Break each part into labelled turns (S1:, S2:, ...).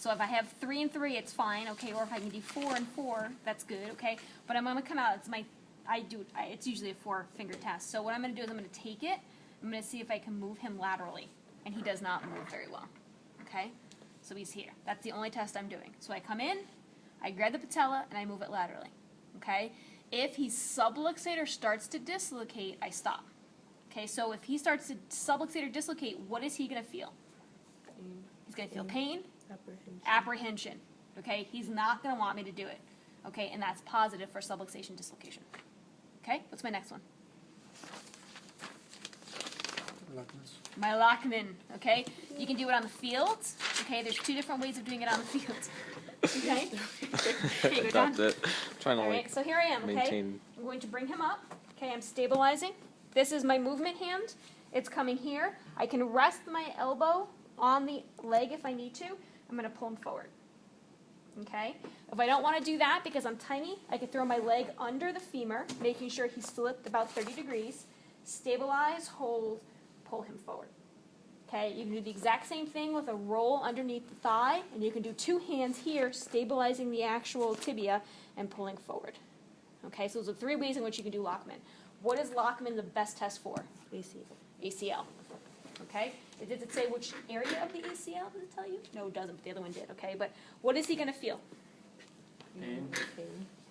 S1: So if I have 3 and 3, it's fine, okay? Or if I can do 4 and 4, that's good, okay? But I'm going to come out. It's usually a 4-finger test. So what I'm going to do is I'm going to take it. I'm going to see if I can move him laterally. And he does not move very well, okay? So he's here. That's the only test I'm doing. So I come in, I grab the patella, and I move it laterally, okay? If he subluxate or starts to dislocate, I stop. Okay, so if he starts to subluxate or dislocate, what is he going to feel? He's going to feel pain, apprehension. Okay, he's not going to want me to do it. Okay, and that's positive for subluxation dislocation. Okay, what's my next one? My Lockman. Okay, you can do it on the field. Okay, there's 2 different ways of doing it on the field. Okay, here you go, John.
S2: That's it. I'm trying to
S1: All right, so here I am. Okay,
S2: maintain.
S1: I'm going to bring him up. Okay, I'm stabilizing. This is my movement hand. It's coming here. I can rest my elbow on the leg if I need to. I'm going to pull him forward. Okay? If I don't want to do that because I'm tiny, I can throw my leg under the femur, making sure he's flipped about 30 degrees. Stabilize, hold, pull him forward. Okay? You can do the exact same thing with a roll underneath the thigh, and you can do 2 hands here, stabilizing the actual tibia and pulling forward. Okay? So those are 3 ways in which you can do Lockman. What is Lockman the best test for? ACL. Okay? Does it say which area of the ACL? Does it tell you? No, it doesn't, but the other one did. Okay? But what is he going to feel?
S3: Pain.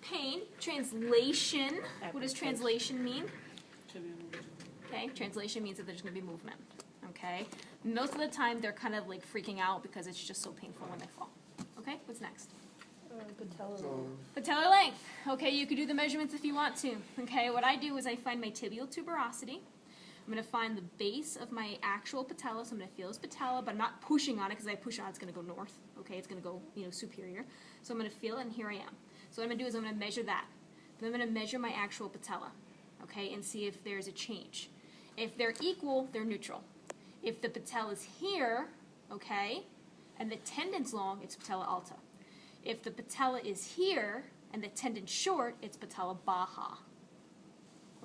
S1: Pain. Translation. What does translation mean? Okay? Translation means that there's going to be movement. Okay? Most of the time, they're kind of like freaking out because it's just so painful when they fall. Okay? What's next? Patellar length. Okay, you could do the measurements if you want to. Okay, what I do is I find my tibial tuberosity. I'm going to find the base of my actual patella, so I'm going to feel his patella, but I'm not pushing on it because if I push on it, it's going to go north. Okay, it's going to go, superior. So I'm going to feel it, and here I am. So what I'm going to do is I'm going to measure that. Then I'm going to measure my actual patella, okay, and see if there's a change. If they're equal, they're neutral. If the patella is here, okay, and the tendon's long, it's patella alta. If the patella is here and the tendon's short, it's patella baja.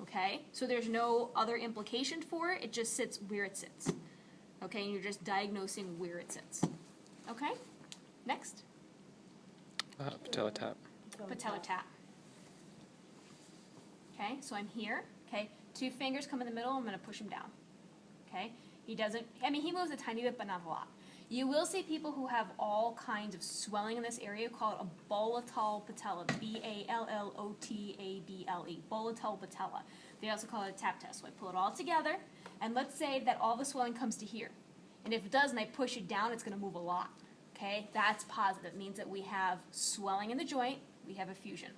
S1: Okay? So there's no other implication for it. It just sits where it sits. Okay? And you're just diagnosing where it sits. Okay? Next.
S2: Patella tap.
S1: Patella tap. Okay? So I'm here. Okay? 2 fingers come in the middle. I'm going to push him down. Okay? He moves a tiny bit, but not a lot. You will see people who have all kinds of swelling in this area call it a bollotal patella, B-A-L-L-O-T-A-B-L-E, bollotal patella. They also call it a tap test. So I pull it all together, and let's say that all the swelling comes to here. And if it does and I push it down, it's going to move a lot. Okay? That's positive. It means that we have swelling in the joint, we have effusion.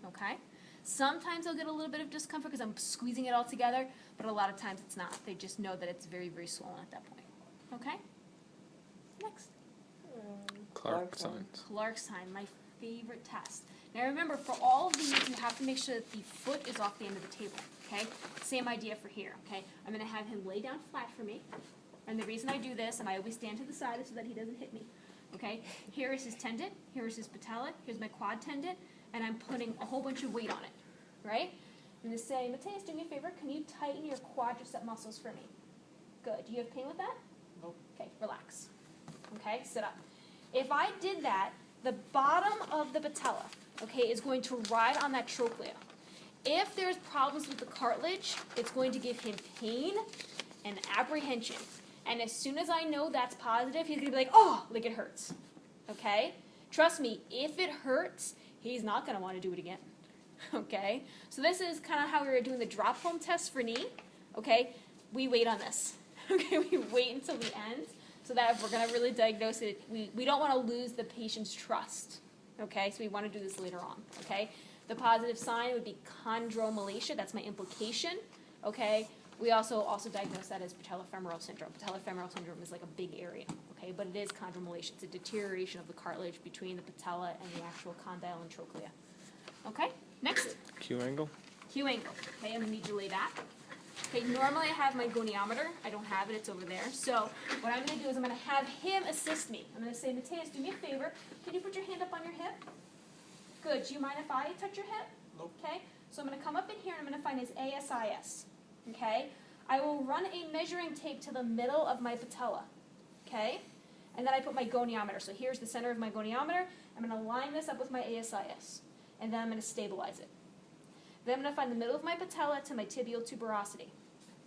S1: Okay? Sometimes they'll get a little bit of discomfort because I'm squeezing it all together, but a lot of times it's not. They just know that it's very, very swollen at that point. Okay? Next.
S2: Clark signs.
S1: Clark sign, my favorite test. Now remember, for all of these, you have to make sure that the foot is off the end of the table, okay? Same idea for here, okay? I'm going to have him lay down flat for me. And the reason I do this, and I always stand to the side so that he doesn't hit me, okay? Here is his tendon, here is his patella, here's my quad tendon, and I'm putting a whole bunch of weight on it, right? I'm going to say, Mateus, do me a favor, can you tighten your quadricep muscles for me? Good. Do you have pain with that?
S3: Nope.
S1: Okay, relax. Okay, sit up. If I did that, the bottom of the patella, okay, is going to ride on that trochlea. If there's problems with the cartilage, it's going to give him pain and apprehension. And as soon as I know that's positive, he's going to be like, oh, like it hurts. Okay? Trust me, if it hurts, he's not going to want to do it again. Okay? So this is kind of how we were doing the drop home test for knee. Okay? We wait on this. Okay? We wait until the end. So that if we're going to really diagnose it, we don't want to lose the patient's trust. Okay, so we want to do this later on. Okay, the positive sign would be chondromalacia. That's my implication. Okay, we also diagnose that as patella femoral syndrome. Patella femoral syndrome is like a big area. Okay, but it is chondromalacia. It's a deterioration of the cartilage between the patella and the actual condyle and trochlea. Okay, next.
S2: Q angle.
S1: Q angle. Okay, I'm going to need you to lay back. Okay, normally I have my goniometer. I don't have it. It's over there. So what I'm going to do is I'm going to have him assist me. I'm going to say, Mateus, do me a favor. Can you put your hand up on your hip? Good. Do you mind if I touch your hip?
S3: Nope. Okay.
S1: So I'm going to come up in here and I'm going to find his ASIS. Okay. I will run a measuring tape to the middle of my patella. Okay. And then I put my goniometer. So here's the center of my goniometer. I'm going to line this up with my ASIS. And then I'm going to stabilize it. Then I'm going to find the middle of my patella to my tibial tuberosity.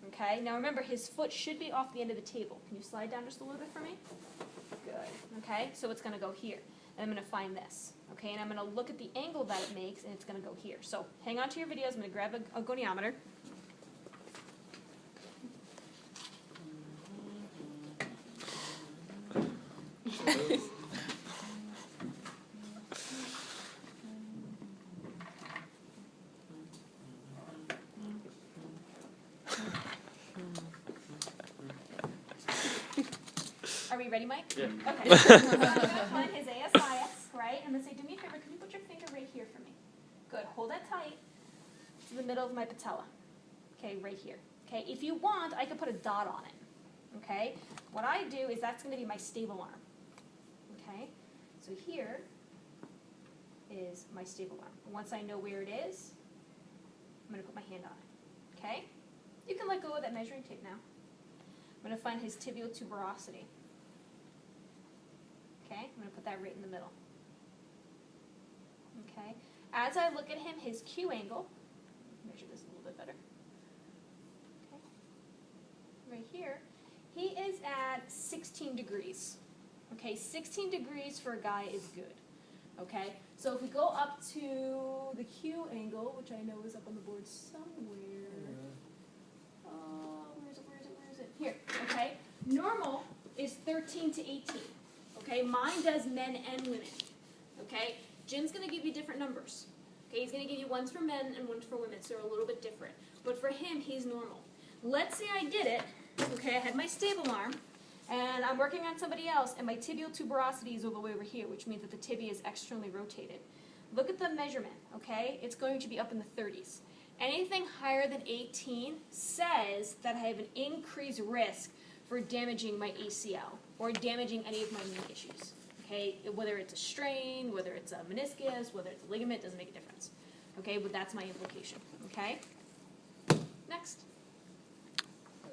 S1: Okay? Now remember, his foot should be off the end of the table. Can you slide down just a little bit for me? Good. Okay? So it's going to go here. And I'm going to find this. Okay? And I'm going to look at the angle that it makes, and it's going to go here. So hang on to your videos. I'm going to grab a goniometer. Are we ready, Mike?
S3: Yeah.
S1: Okay. So I'm going to find his ASIS, right? I'm going to say, do me a favor, can you put your finger right here for me? Good. Hold that tight to the middle of my patella. Okay, right here. Okay, if you want, I could put a dot on it. Okay? What I do is that's going to be my stable arm. Okay? So here is my stable arm. And once I know where it is, I'm going to put my hand on it. Okay? You can let go of that measuring tape now. I'm going to find his tibial tuberosity. Okay, I'm going to put that right in the middle. Okay, as I look at him, his Q angle, measure this a little bit better. Okay, right here, he is at 16 degrees. Okay, 16 degrees for a guy is good. Okay, so if we go up to the Q angle, which I know is up on the board somewhere. Where is it? Here, okay, normal is 13 to 18. Okay, mine does men and women. Okay, Jim's going to give you different numbers. Okay, he's going to give you ones for men and ones for women, so they're a little bit different. But for him, he's normal. Let's say I did it. Okay, I had my stable arm, and I'm working on somebody else, and my tibial tuberosity is all the way over here, which means that the tibia is externally rotated. Look at the measurement, okay? It's going to be up in the 30s. Anything higher than 18 says that I have an increased risk for damaging my ACL or damaging any of my knee issues. Okay, whether it's a strain, whether it's a meniscus, whether it's a ligament, doesn't make a difference. Okay, but that's my implication. Okay, next.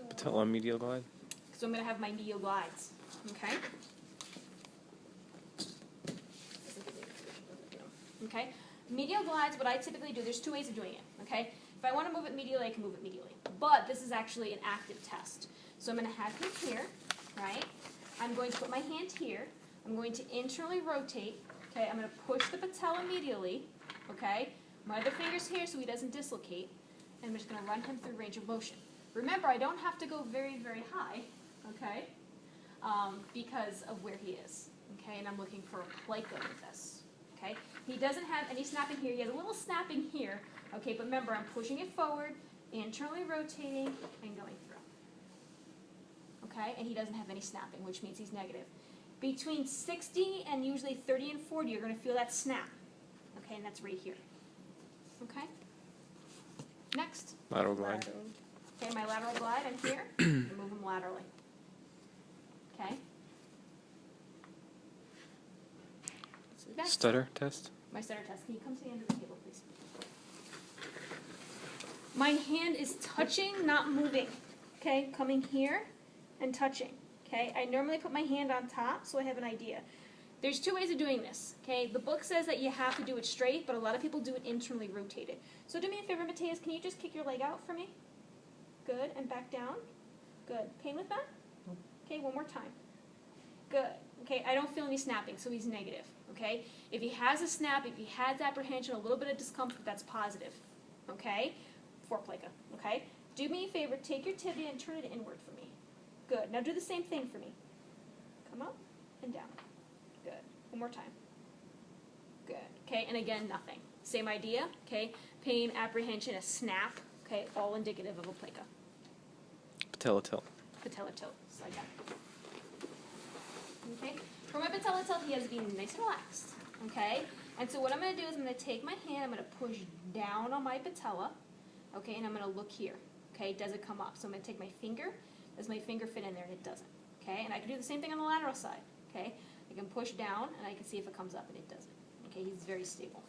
S2: Patella medial glide.
S1: So I'm going to have my medial glides. Okay. Okay, medial glides, what I typically do, there's two ways of doing it. Okay, if I want to move it medially, I can move it medially. But this is actually an active test. So I'm going to have him here, right? I'm going to put my hand here. I'm going to internally rotate. Okay, I'm going to push the patella medially. Okay, my other finger's here so he doesn't dislocate. And I'm just going to run him through range of motion. Remember, I don't have to go very, very high, okay, because of where he is. Okay, and I'm looking for a plica with this. Okay, he doesn't have any snapping here. He has a little snapping here. Okay, but remember, I'm pushing it forward, internally rotating, and going through. Okay, and he doesn't have any snapping, which means he's negative. Between 60 and usually 30 and 40, you're going to feel that snap. Okay, and that's right here. Okay? Next.
S2: Lateral glide.
S1: Okay, my lateral glide, I'm here. I move him laterally. Okay? Next.
S2: Stutter test.
S1: My stutter test. Can you come to the end of the table, please? My hand is touching, not moving. Okay, coming here and touching. Okay, I normally put my hand on top so I have an idea. There's two ways of doing this. Okay, the book says that you have to do it straight, but a lot of people do it internally rotated. So do me a favor, Mateus, can you just kick your leg out for me? Good, and back down. Good. Pain with that? Okay, one more time. Good. Okay, I don't feel any snapping, so he's negative. Okay, if he has a snap, if he has apprehension, a little bit of discomfort, that's positive. Okay, for plica. Okay, do me a favor, take your tibia and turn it inward for me. Good. Now do the same thing for me. Come up and down. Good. One more time. Good. Okay, and again, nothing. Same idea. Okay, pain, apprehension, a snap. Okay, all indicative of a plica.
S2: Patella tilt.
S1: Patella tilt. So I got it. Okay, for my patella tilt, he has to be nice and relaxed. Okay, and so what I'm going to do is I'm going to take my hand, I'm going to push down on my patella. Okay, and I'm going to look here. Okay, does it come up? So I'm going to take my finger. Does my finger fit in there? And it doesn't. Okay, and I can do the same thing on the lateral side. Okay, I can push down and I can see if it comes up, and it doesn't. Okay, he's very stable.